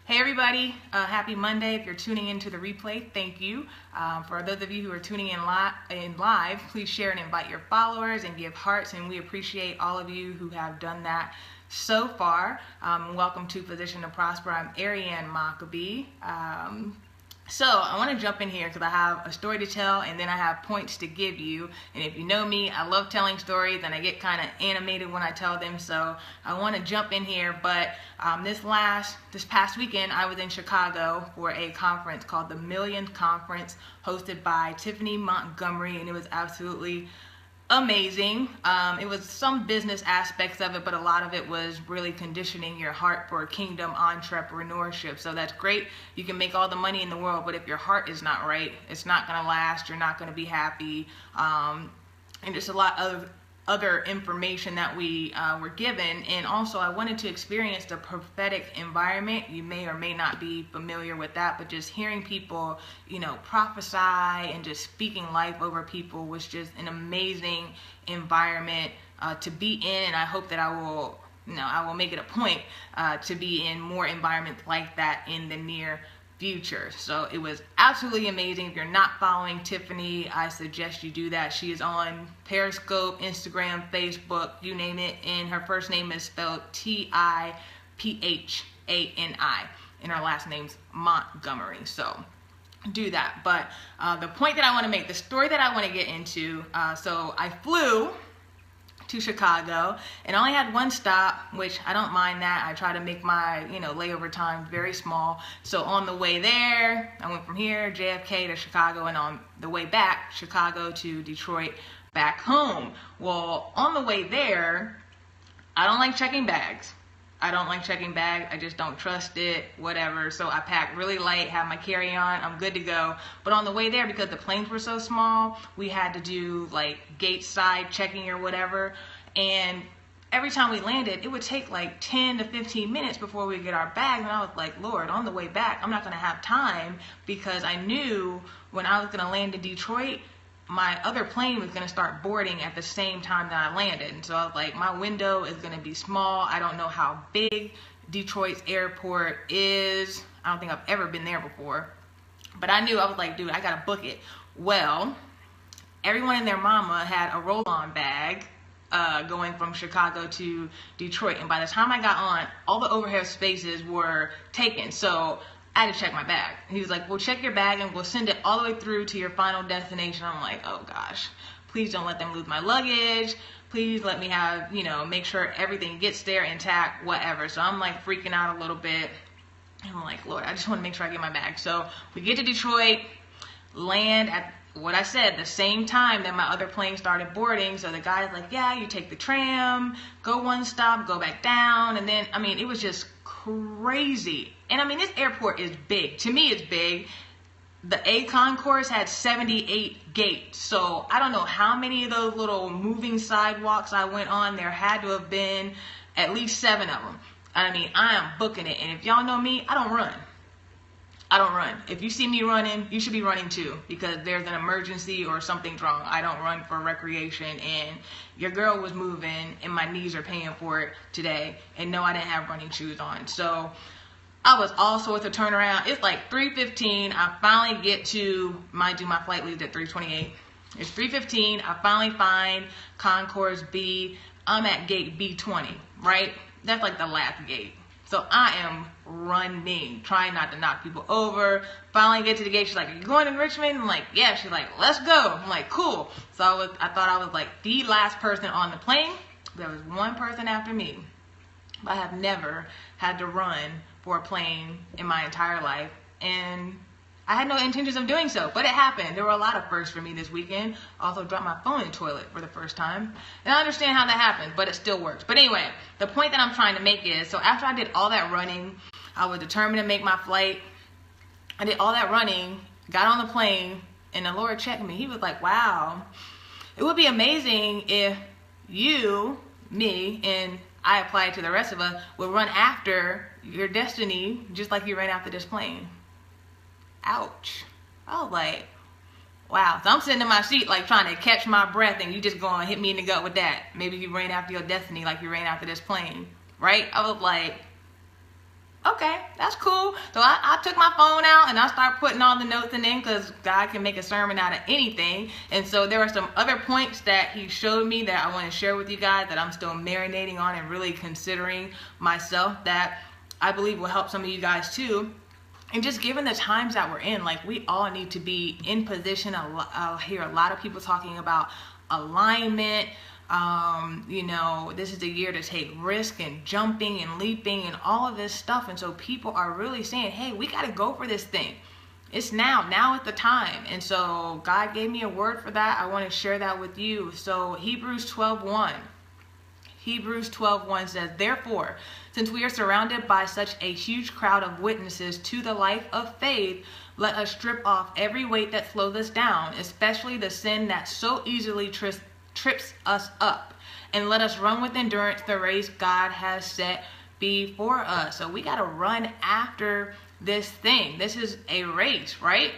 Hey everybody, happy Monday. If you're tuning into the replay, thank you. For those of you who are tuning in live, please share and invite your followers and give hearts, and we appreciate all of you who have done that so far. Welcome to Position to Prosper. I'm Arianne Maccabee. So I want to jump in here because I have a story to tell and then I have points to give you. And if you know me, I love telling stories and I get kind of animated when I tell them. So I want to jump in here. But this past weekend, I was in Chicago for a conference called the Million Conference, hosted by Tiffany Montgomery, and it was absolutely amazing. It was some business aspects of it, but a lot of it was really conditioning your heart for kingdom entrepreneurship. So that's great. You can make all the money in the world, but if your heart is not right, it's not going to last. You're not going to be happy. And just a lot of other information that we were given. And also I wanted to experience the prophetic environment. You may or may not be familiar with that, but just hearing people, prophesy and just speaking life over people was just an amazing environment to be in. And I hope that I will make it a point to be in more environments like that in the near future. So it was absolutely amazing. If you're not following Tiffany, I suggest you do that. She is on Periscope, Instagram, Facebook, you name it, and her first name is spelled Tiphani, and her last name's Montgomery. So do that. But the point that I want to make, the story that I want to get into, so I flew to Chicago and only had one stop, which I don't mind that. I try to make my layover time very small. So on the way there, I went from here, JFK to Chicago, and on the way back, Chicago to Detroit, back home. Well, on the way there, I don't like checking bags. I just don't trust it, whatever. So I packed really light, have my carry-on, I'm good to go. But on the way there, because the planes were so small, we had to do like gate side checking or whatever. And every time we landed, it would take like 10 to 15 minutes before we get our bags. And I was like, Lord, on the way back, I'm not going to have time, because I knew when I was going to land in Detroit, my other plane was going to start boarding at the same time that I landed. And so I was like, my window is going to be small. I don't know how big Detroit's airport is. I don't think I've ever been there before. But I knew, I was like, dude, I got to book it. Well, everyone and their mama had a roll-on bag going from Chicago to Detroit. And by the time I got on, all the overhead spaces were taken. So I had to check my bag. He was like, well, check your bag and we'll send it all the way through to your final destination. I'm like, oh gosh, please don't let them lose my luggage. Please let me have, make sure everything gets there intact, whatever. So I'm like freaking out a little bit. And I'm like, Lord, I just want to make sure I get my bag. So we get to Detroit, land at what I said, the same time that my other plane started boarding. So the guy's like, yeah, you take the tram, go one stop, go back down. And then, it was just crazy. And this airport is big. To me, it's big. The A concourse had 78 gates. So I don't know how many of those little moving sidewalks I went on. There had to have been at least 7 of them. I am booking it. And if y'all know me, I don't run. If you see me running, you should be running too, because there's an emergency or something's wrong. I don't run for recreation, and your girl was moving and my knees are paying for it today. And no, I didn't have running shoes on. So I was all sorts of turnaround. It's like 3:15. I finally get to, mind you, my flight leaves at 3:28. It's 3:15. I finally find Concourse B. I'm at gate B20, right? That's like the last gate. So I am running, trying not to knock people over. Finally get to the gate. She's like, are you going to Richmond? I'm like, yeah. She's like, let's go. I'm like, cool. So I thought I was like the last person on the plane. There was one person after me. But I have never had to run for a plane in my entire life. And I had no intentions of doing so, but it happened. There were a lot of firsts for me this weekend. Also dropped my phone in the toilet for the first time. And I understand how that happened, but it still works. But anyway, the point that I'm trying to make is, so after I did all that running, I was determined to make my flight. I did all that running, got on the plane, and the Lord checked me. He was like, wow, it would be amazing if you, me, and I apply it to the rest of us, would run after your destiny just like you ran after this plane. Ouch. I was like, wow. So I'm sitting in my seat like trying to catch my breath, and you just going to hit me in the gut with that. Maybe you ran after your destiny like you ran after this plane, right? I was like, Okay, that's cool. So I took my phone out and I started putting all the notes in because God can make a sermon out of anything. And so there are some other points that he showed me that I want to share with you guys that I'm still marinating on and really considering myself, that I believe will help some of you guys too. And just given the times that we're in, like, we all need to be in position. I'll hear a lot of people talking about alignment. You know, this is the year to take risk and jumping and leaping and all of this stuff. And so people are really saying, hey, we got to go for this thing. It's now is the time. And so God gave me a word for that. I want to share that with you. So Hebrews 12:1 says, therefore, since we are surrounded by such a huge crowd of witnesses to the life of faith, let us strip off every weight that slows us down, especially the sin that so easily trips us up, and let us run with endurance the race God has set before us. So we got to run after this thing. This is a race, right?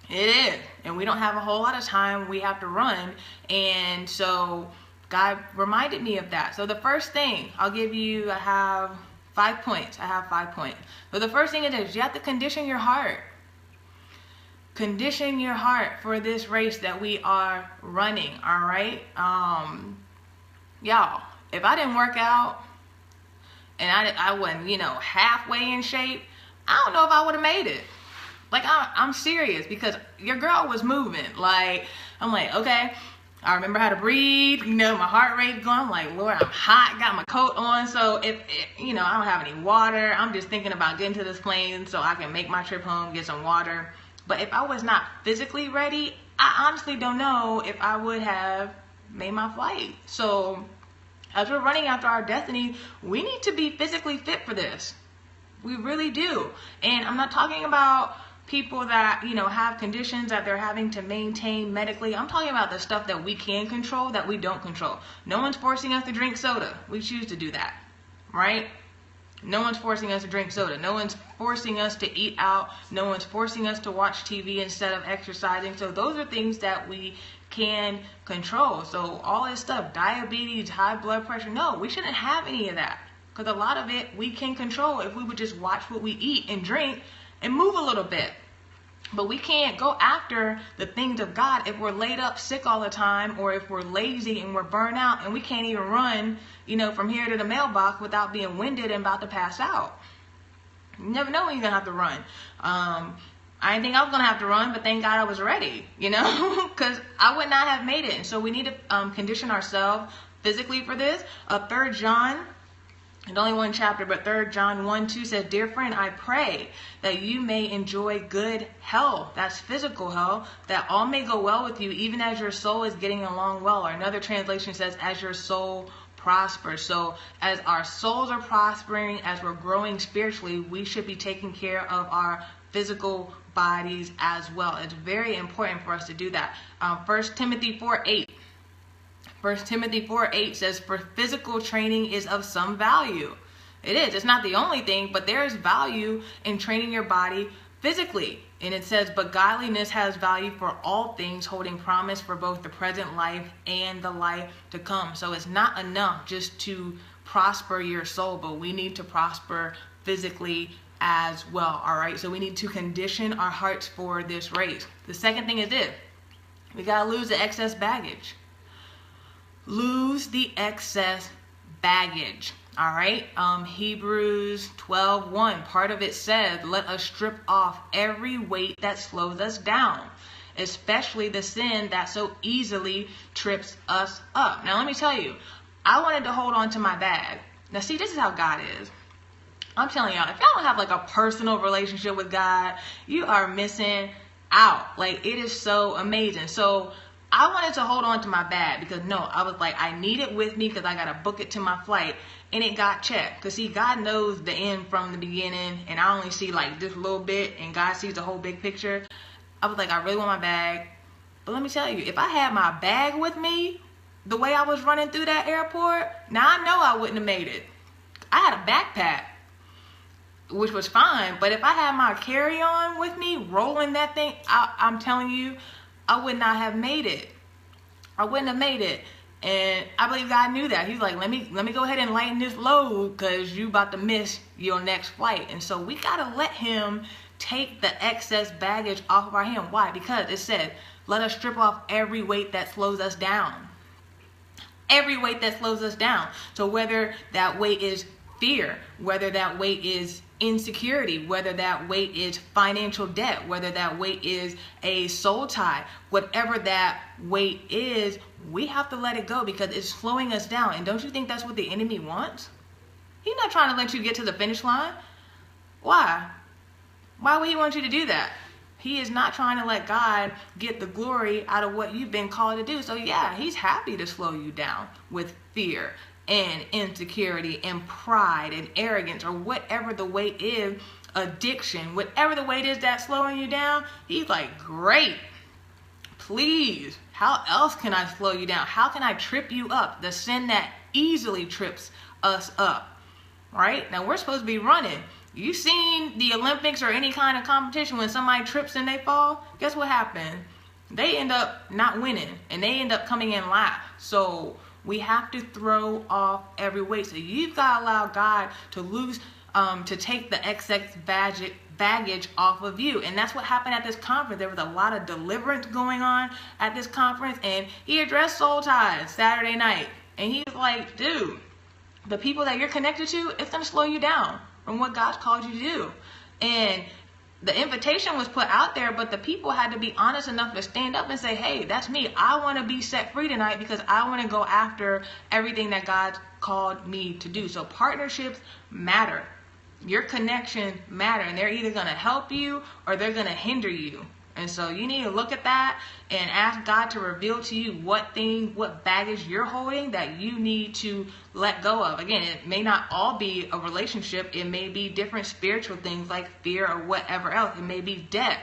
It is. And we don't have a whole lot of time. We have to run. And so God reminded me of that. So the first thing I'll give you, I have 5 points. So the first thing is you have to condition your heart. Condition your heart for this race that we are running, all right? Y'all, if I didn't work out and I wasn't, halfway in shape, I don't know if I would have made it. Like, I'm serious, because your girl was moving. Like, I'm like, okay, I remember how to breathe, my heart rate going. I'm like, Lord, I'm hot, got my coat on. So if I don't have any water, I'm just thinking about getting to this plane so I can make my trip home, get some water. But if I was not physically ready, I honestly don't know if I would have made my flight. So as we're running after our destiny, we need to be physically fit for this. We really do. And I'm not talking about people that, have conditions that they're having to maintain medically. I'm talking about the stuff that we can control, that we don't control. No one's forcing us to drink soda. We choose to do that, right? No one's forcing us to drink soda. No one's forcing us to eat out. No one's forcing us to watch TV instead of exercising. So those are things that we can control. So all this stuff, diabetes, high blood pressure, no, we shouldn't have any of that. Because a lot of it we can control if we would just watch what we eat and drink and move a little bit. But we can't go after the things of God if we're laid up sick all the time, or if we're lazy and we're burnt out and we can't even run, from here to the mailbox without being winded and about to pass out. You never know when you're going to have to run. I didn't think I was going to have to run, but thank God I was ready, because I would not have made it. And so we need to condition ourselves physically for this. 3 John, and only one chapter, but 3 John 1:2 says, dear friend, I pray that you may enjoy good health. That's physical health, that all may go well with you, even as your soul is getting along well. Or another translation says, as your soul prospers. So as our souls are prospering, as we're growing spiritually, we should be taking care of our physical bodies as well. It's very important for us to do that. 1 Timothy 4:8. 1 Timothy 4:8 says, for physical training is of some value. It is. It's not the only thing, but there is value in training your body physically. And it says, but godliness has value for all things, holding promise for both the present life and the life to come. So it's not enough just to prosper your soul, but we need to prosper physically as well. All right. So we need to condition our hearts for this race. The second thing is this: we got to lose the excess baggage. Lose the excess baggage. All right. Hebrews 12:1, part of it says, let us strip off every weight that slows us down, especially the sin that so easily trips us up. Now, let me tell you, I wanted to hold on to my bag. Now, see, this is how God is. I'm telling y'all, if y'all don't have like a personal relationship with God, you are missing out. Like, it is so amazing. So I wanted to hold on to my bag because I was like, I need it with me because I got to book it to my flight. And it got checked. Because see, God knows the end from the beginning. And I only see like this little bit. And God sees the whole big picture. I was like, I really want my bag. But let me tell you, if I had my bag with me, the way I was running through that airport, now I know I wouldn't have made it. I had a backpack, which was fine. But if I had my carry-on with me, rolling that thing, I'm telling you, I would not have made it. I wouldn't have made it. And I believe God knew that. He's like, let me go ahead and lighten this load because you about to miss your next flight. And so we got to let him take the excess baggage off of our hand. Why? Because it said, let us strip off every weight that slows us down. Every weight that slows us down. So whether that weight is fear, whether that weight is insecurity, whether that weight is financial debt, whether that weight is a soul tie, whatever that weight is, we have to let it go because it's slowing us down. And don't you think that's what the enemy wants? He's not trying to let you get to the finish line. Why? Why would he want you to do that? He is not trying to let God get the glory out of what you've been called to do. So yeah, he's happy to slow you down with fear and insecurity and pride and arrogance or whatever the weight is, addiction, whatever the weight is that's slowing you down. He's like, great, please, how else can I slow you down? How can I trip you up? The sin that easily trips us up, right? Now we're supposed to be running. You seen the Olympics or any kind of competition when somebody trips and they fall? Guess what happened? They end up not winning and they end up coming in last. So we have to throw off every weight. So you've got to allow God to take the excess baggage off of you. And that's what happened at this conference. There was a lot of deliverance going on at this conference, and he addressed soul ties Saturday night. And he was like, dude, the people that you're connected to, it's going to slow you down from what God's called you to do. And the invitation was put out there, but the people had to be honest enough to stand up and say, hey, that's me. I want to be set free tonight because I want to go after everything that God's called me to do. So partnerships matter. Your connection matter, and they're either going to help you or they're going to hinder you. And so you need to look at that and ask God to reveal to you what baggage you're holding that you need to let go of. Again, it may not all be a relationship. It may be different spiritual things like fear or whatever else. It may be debt.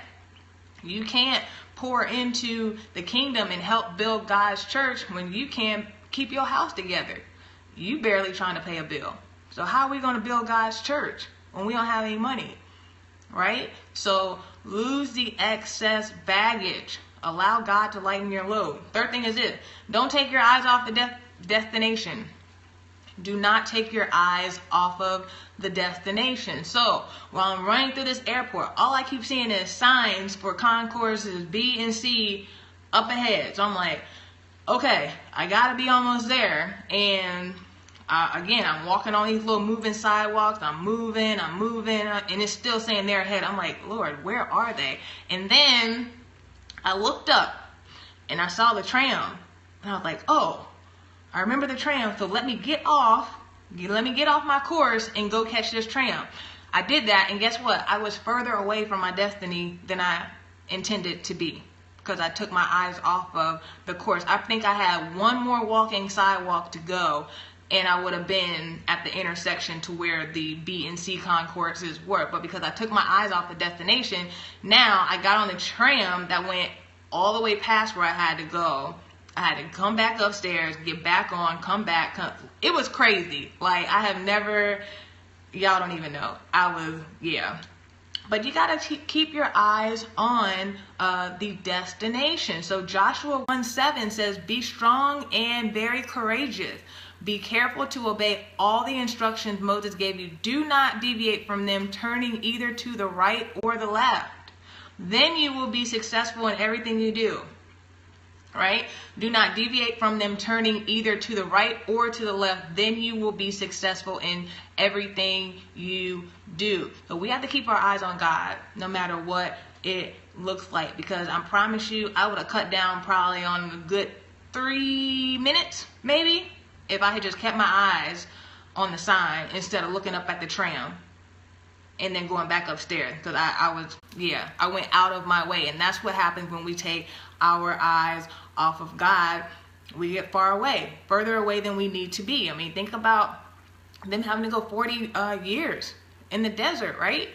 You can't pour into the kingdom and help build God's church when you can't keep your house together. You barely trying to pay a bill. So how are we going to build God's church when we don't have any money? Right? So lose the excess baggage. Allow God to lighten your load. Third thing is this. Don't take your eyes off the destination. Do not take your eyes off of the destination. So while I'm running through this airport, all I keep seeing is signs for concourses B and C up ahead. So I'm like, okay, I got to be almost there. And again, I'm walking on these little moving sidewalks. I'm moving, and it's still saying they're ahead. I'm like, Lord, where are they? And then I looked up, and I saw the tram, and I was like, oh, I remember the tram, so let me get off my course and go catch this tram. I did that, and guess what? I was further away from my destiny than I intended to be because I took my eyes off of the course. I think I had one more walking sidewalk to go, and I would have been at the intersection to where the B and C concourses were. But because I took my eyes off the destination, now I got on the tram that went all the way past where I had to go. I had to come back upstairs, get back on, come back. It was crazy. Like, I have never, y'all don't even know. But you got to keep your eyes on the destination. So Joshua 1:7 says, be strong and very courageous. Be careful to obey all the instructions Moses gave you. Do not deviate from them, turning either to the right or the left. Then you will be successful in everything you do. Right? Do not deviate from them, turning either to the right or to the left. Then you will be successful in everything you do. So we have to keep our eyes on God, no matter what it looks like. Because I promise you, I would have cut down probably on a good 3 minutes, maybe, if I had just kept my eyes on the sign instead of looking up at the tram and then going back upstairs. Because I went out of my way. And that's what happens when we take our eyes off of God. We get far away, further away than we need to be. I mean, think about them having to go 40 years in the desert, right?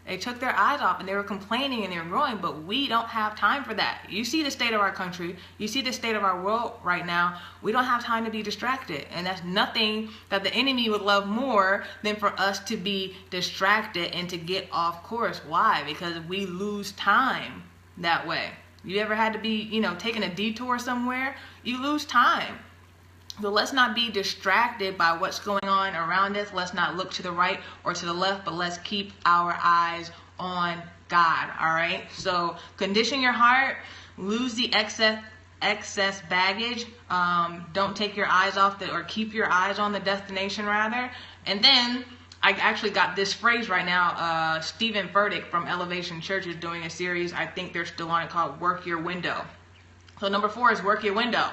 They took their eyes off and they were complaining and they were growing, but we don't have time for that. You see the state of our country. You see the state of our world right now. We don't have time to be distracted. And that's nothing that the enemy would love more than for us to be distracted and to get off course. Why? Because we lose time that way. You ever had to be, taking a detour somewhere? You lose time. So let's not be distracted by what's going on around us. Let's not look to the right or to the left, but let's keep our eyes on God, all right? So condition your heart, lose the excess baggage. Don't take your eyes off or keep your eyes on the destination rather. And then I actually got this phrase right now. Stephen Furtick from Elevation Church is doing a series. I think they're still on it, called Work Your Window. So number 4 is work your window.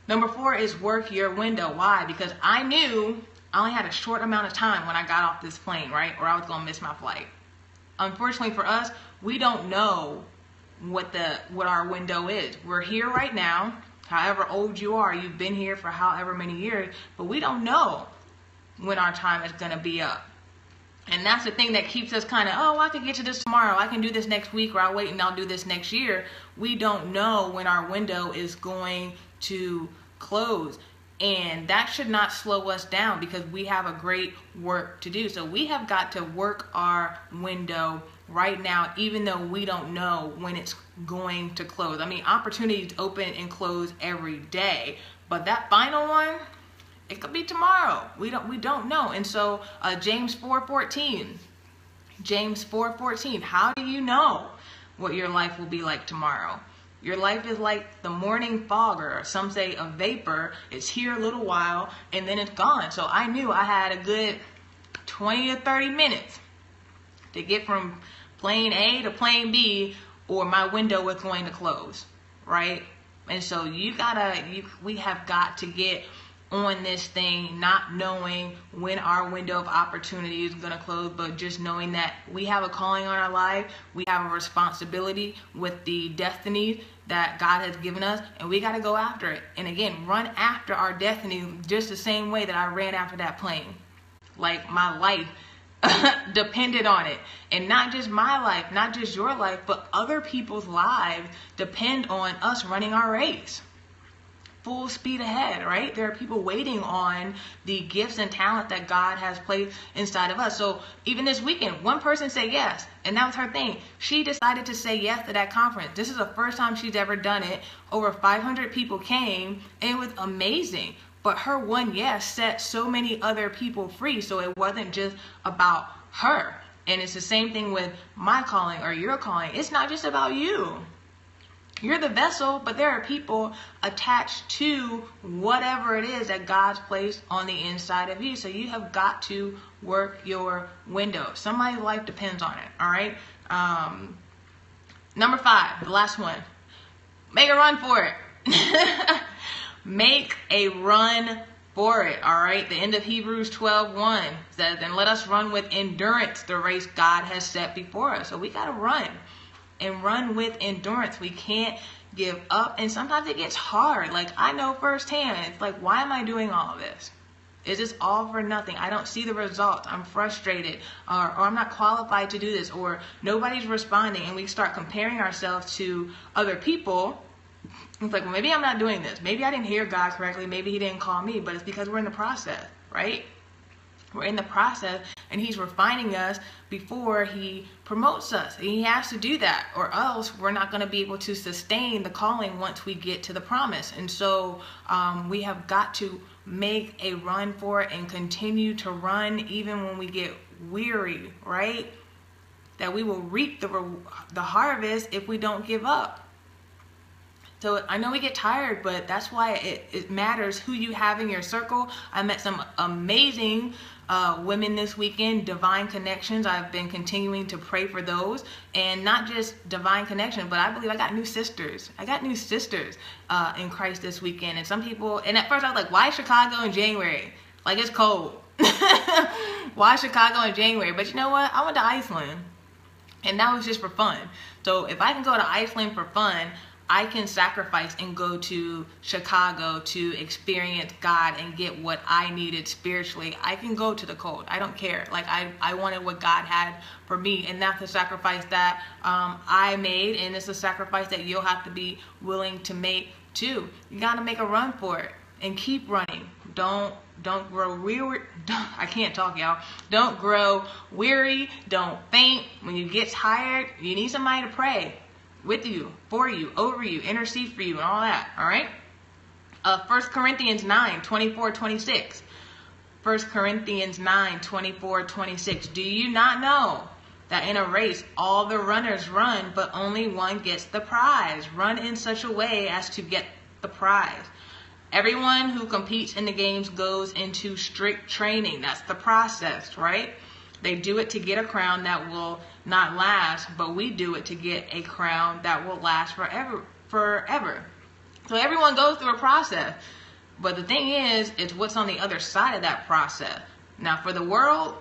Number 4 is work your window. Why? Because I knew I only had a short amount of time when I got off this plane, right? Or I was going to miss my flight. Unfortunately for us, we don't know what our window is. We're here right now. However old you are, you've been here for however many years, but we don't know when our time is going to be up. And that's the thing that keeps us kind of, oh, I can get to this tomorrow, I can do this next week, or I'll wait and I'll do this next year. We don't know when our window is going to close. And that should not slow us down, because we have a great work to do. So we have got to work our window right now, even though we don't know when it's going to close. I mean, opportunities open and close every day, but that final one, it could be tomorrow. We don't know. And so James 4:14. James 4:14. How do you know what your life will be like tomorrow? Your life is like the morning fog, or some say a vapor. It's here a little while and then it's gone. So I knew I had a good 20 to 30 minutes to get from plane A to plane B, or my window was going to close, right? And so we have got to get on this thing, not knowing when our window of opportunity is going to close, but just knowing that we have a calling on our life, we have a responsibility with the destiny that God has given us, and we got to go after it. And again, run after our destiny just the same way that I ran after that plane. Like my life depended on it. And not just my life, not just your life, but other people's lives depend on us running our race full speed ahead, right? There are people waiting on the gifts and talent that God has placed inside of us. So even this weekend, one person said yes, and that was her thing. She decided to say yes to that conference. This is the first time she's ever done it. Over 500 people came, and it was amazing. But her one yes set so many other people free, so it wasn't just about her. And it's the same thing with my calling or your calling. It's not just about you. You're the vessel, but there are people attached to whatever it is that God's placed on the inside of you. So you have got to work your window. Somebody's life depends on it, all right? Number 5, the last one. Make a run for it. Make a run for it, all right? The end of Hebrews 12:1 says, and let us run with endurance the race God has set before us. So we got to run. And run with endurance. We can't give up. And sometimes it gets hard. Like, I know firsthand. It's like, why am I doing all of this? Is this all for nothing? I don't see the results. I'm frustrated. Or I'm not qualified to do this. Or nobody's responding. And we start comparing ourselves to other people. It's like, well, maybe I'm not doing this. Maybe I didn't hear God correctly. Maybe he didn't call me. But it's because we're in the process, right? We're in the process, and he's refining us before he promotes us. And he has to do that, or else we're not going to be able to sustain the calling once we get to the promise. And so we have got to make a run for it and continue to run even when we get weary, right? That we will reap the harvest if we don't give up. So I know we get tired, but that's why it matters who you have in your circle. I met some amazing women this weekend, divine connections. I've been continuing to pray for those, and not just divine connection, but I believe I got new sisters. I got new sisters in Christ this weekend. And some people, and at first I was like, why Chicago in January? Like, it's cold. Why Chicago in January? But you know what? I went to Iceland, and that was just for fun. So if I can go to Iceland for fun, I can sacrifice and go to Chicago to experience God and get what I needed spiritually. I can go to the cold. I don't care. Like, I wanted what God had for me, and that's a sacrifice that I made, and it's a sacrifice that you'll have to be willing to make too. You got to make a run for it and keep running. Don't grow weary. I can't talk, y'all. Don't grow weary. Don't faint. When you get tired, you need somebody to pray. with you, for you, over you, intercede for you, and all that. All right. 1 Corinthians 9, 24, 26. 1 Corinthians 9, 24, 26. Do you not know that in a race all the runners run, but only one gets the prize? Run in such a way as to get the prize. Everyone who competes in the games goes into strict training. That's the process, right? They do it to get a crown that will not last, but we do it to get a crown that will last forever. So everyone goes through a process. But the thing is, it's what's on the other side of that process. Now, for the world,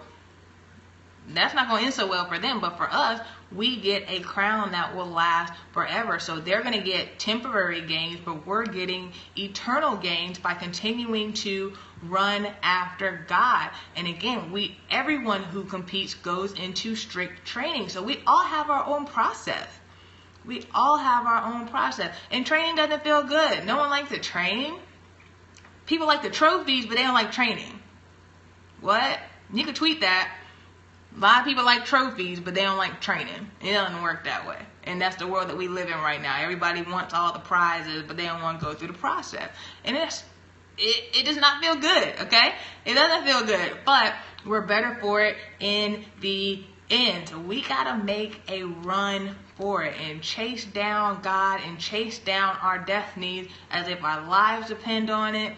that's not going to end so well for them, but for us, we get a crown that will last forever. So they're going to get temporary gains, but we're getting eternal gains by continuing to run after God. And again, everyone who competes goes into strict training. So we all have our own process. We all have our own process. And training doesn't feel good. No one likes to train. People like the trophies, but they don't like training. What? You can tweet that. A lot of people like trophies, but they don't like training. It doesn't work that way. And that's the world that we live in right now. Everybody wants all the prizes, but they don't want to go through the process. And it does not feel good, okay? It doesn't feel good, but we're better for it in the end. So we got to make a run for it and chase down God and chase down our destinies as if our lives depend on it.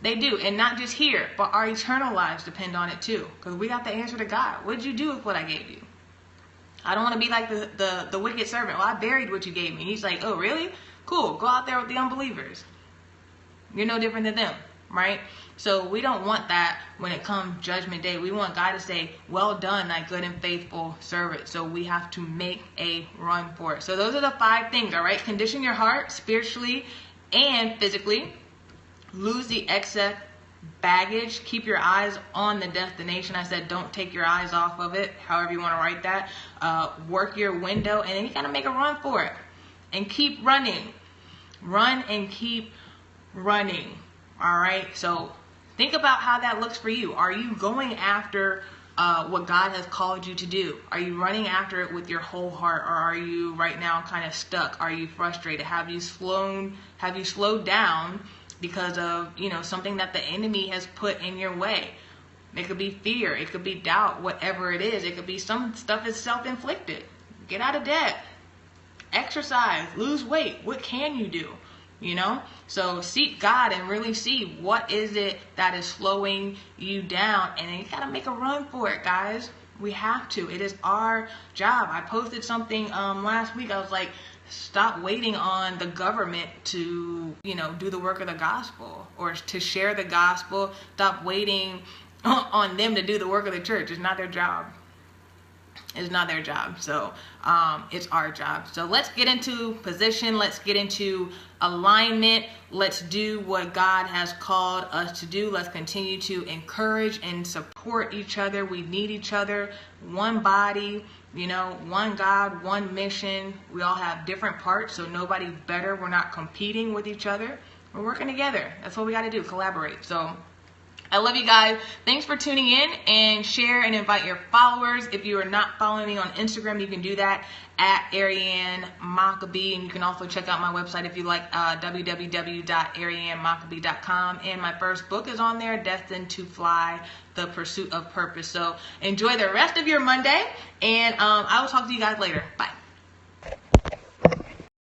They do, and not just here, but our eternal lives depend on it too. Because we got the answer to God. What did you do with what I gave you? I don't want to be like the wicked servant. Well, I buried what you gave me. He's like, oh, really? Cool. Go out there with the unbelievers. You're no different than them, right? So we don't want that when it comes judgment day. We want God to say, well done, thy good and faithful servant. So we have to make a run for it. So those are the 5 things, all right? Condition your heart spiritually and physically. Lose the excess baggage. Keep your eyes on the destination. I said don't take your eyes off of it, however you want to write that. Work your window, and then you got to make a run for it. And keep running. Run and keep running. All right? So think about how that looks for you. Are you going after what God has called you to do? Are you running after it with your whole heart, or are you right now kind of stuck? Are you frustrated? Have you slowed down because of, something that the enemy has put in your way? It could be fear. It could be doubt. Whatever it is. It could be some stuff is self-inflicted. Get out of debt. Exercise. Lose weight. What can you do? So seek God and really see what is it that is slowing you down. And then you got to make a run for it, guys. We have to. It is our job. I posted something last week. I was like, stop waiting on the government to, do the work of the gospel or to share the gospel. Stop waiting on them to do the work of the church. It's not their job. It's not their job. So it's our job. So let's get into position. Let's get into alignment. Let's do what God has called us to do. Let's continue to encourage and support each other. We need each other. One body, one God, one mission. We all have different parts, so nobody's better. We're not competing with each other. We're working together. That's what we got to do, collaborate. So I love you guys. Thanks for tuning in, and share and invite your followers. If you are not following me on Instagram, you can do that at Arianne Maccabee. And you can also check out my website if you like, www.ariannemaccabee.com. And my first book is on there, Destined to Fly, The Pursuit of Purpose. So enjoy the rest of your Monday, and I will talk to you guys later. Bye.